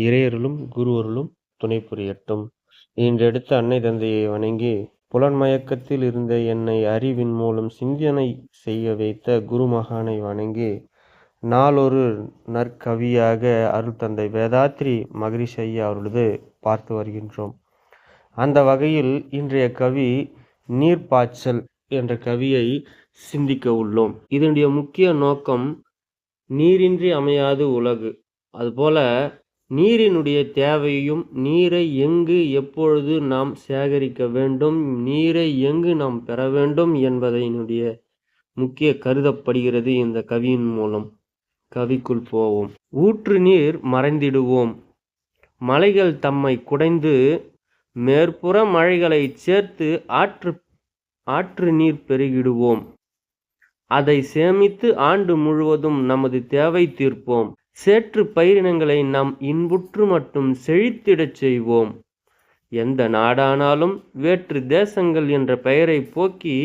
இறையருளும் குருவருளும் துணை புரியட்டும். ஈன்றெடுத்த அன்னை தந்தையை வணங்கி, புலன்மயக்கத்தில் இருந்த என்னை அறிவின் மூலம் சிந்தனை செய்ய வைத்த குருமகானை வணங்கி, நாளொரு நற்கவியாக அருட்தந்தை வேதாத்ரி மகரிஷி ஐயா அவர்களது பார்த்து வருகின்றோம். அந்த வகையில் இன்றைய கவி நீர்ப்பாய்ச்சல் என்ற கவியை சிந்திக்க உள்ளோம். இதனுடைய முக்கிய நோக்கம் நீரின்றி அமையாது உலகு. அதுபோல நீரினுடைய தேவையும், நீரை எங்கு எப்பொழுது நாம் சேகரிக்க வேண்டும், நீரை எங்கு நாம் பெற வேண்டும் என்பதனுடைய முக்கிய கருதப்படுகிறது இந்த கவியின் மூலம். கவிக்குள் போவோம். ஊற்று நீர் மறைந்திடுவோம், மலைகள் தம்மை குடைந்து மேற்புற மழைகளை சேர்த்து ஆற்று நீர் பெருகிடுவோம். அதை சேமித்து ஆண்டு முழுவதும் நமது தேவை தீர்ப்போம். சேற்று பயிரினங்களை நாம் இன்புற்று மட்டும் செழித்திடச் செய்வோம். எந்த நாடானாலும் வேற்று தேசங்கள் என்ற பெயரை போக்கி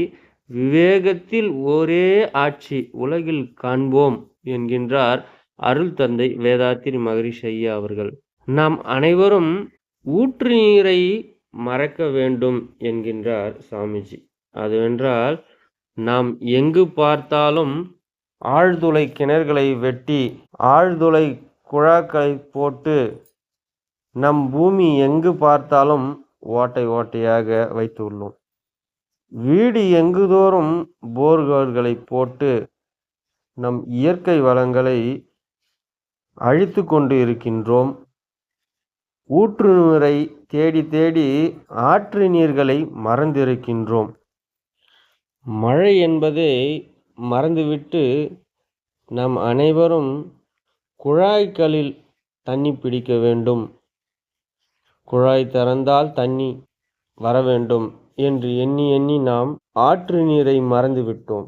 விவேகத்தில் ஒரே ஆட்சி உலகில் காண்போம் என்கின்றார் அருள் தந்தை வேதாத்ரி மகரிஷி ஐயா அவர்கள். நாம் அனைவரும் ஊற்று நீரை மறக்க வேண்டும் என்கின்றார் சாமிஜி. அதுவென்றால் நாம் எங்கு பார்த்தாலும் ஆழ்துளை கிணறுகளை வெட்டி ஆழ்துளை குழாக்களை போட்டு நம் பூமி எங்கு பார்த்தாலும் ஓட்டை ஓட்டையாக வைத்துள்ளோம். வீடு எங்குதோறும் போர்களை போட்டு நம் இயற்கை வளங்களை அழித்து கொண்டு இருக்கின்றோம். ஊற்று நீரை தேடி தேடி ஆற்று நீர்களை மறந்திருக்கின்றோம். மழை என்பதை மறந்துவிட்டு நம் அனைவரும் குழாய்களில் தண்ணி பிடிக்க வேண்டும், குழாய் திறந்தால் தண்ணி வர வேண்டும் என்று எண்ணி எண்ணி நாம் ஆற்று நீரை மறந்துவிட்டோம்.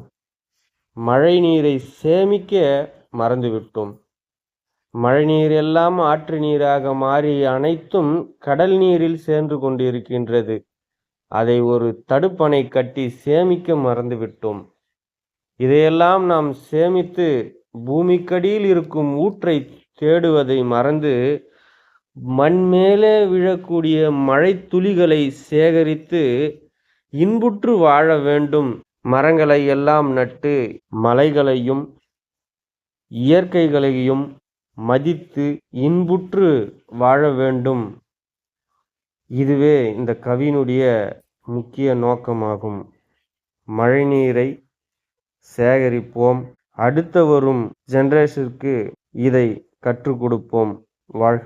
மழை நீரை சேமிக்க மறந்துவிட்டோம். மழை நீர் எல்லாம் ஆற்று நீராக மாறி அனைத்தும் கடல் நீரில் சேர்ந்து கொண்டிருக்கின்றது. அதை ஒரு தடுப்பணை கட்டி சேமிக்க மறந்துவிட்டோம். இதையெல்லாம் நாம் சேமித்து பூமிக்கடியில் இருக்கும் ஊற்றை தேடுவதை மறந்து மண் மேலே விழக்கூடிய மழை துளிகளை சேகரித்து இன்புற்று வாழ வேண்டும். மரங்களை எல்லாம் நட்டு மலைகளையும் இயற்கைகளையும் மதித்து இன்புற்று வாழ வேண்டும். இதுவே இந்த கவியினுடைய முக்கிய நோக்கமாகும். மழைநீரை சேகரிப்போம், அடுத்த வரும் ஜெனரேஷனுக்கு இதை கற்றுக் கொடுப்போம். வாழ்க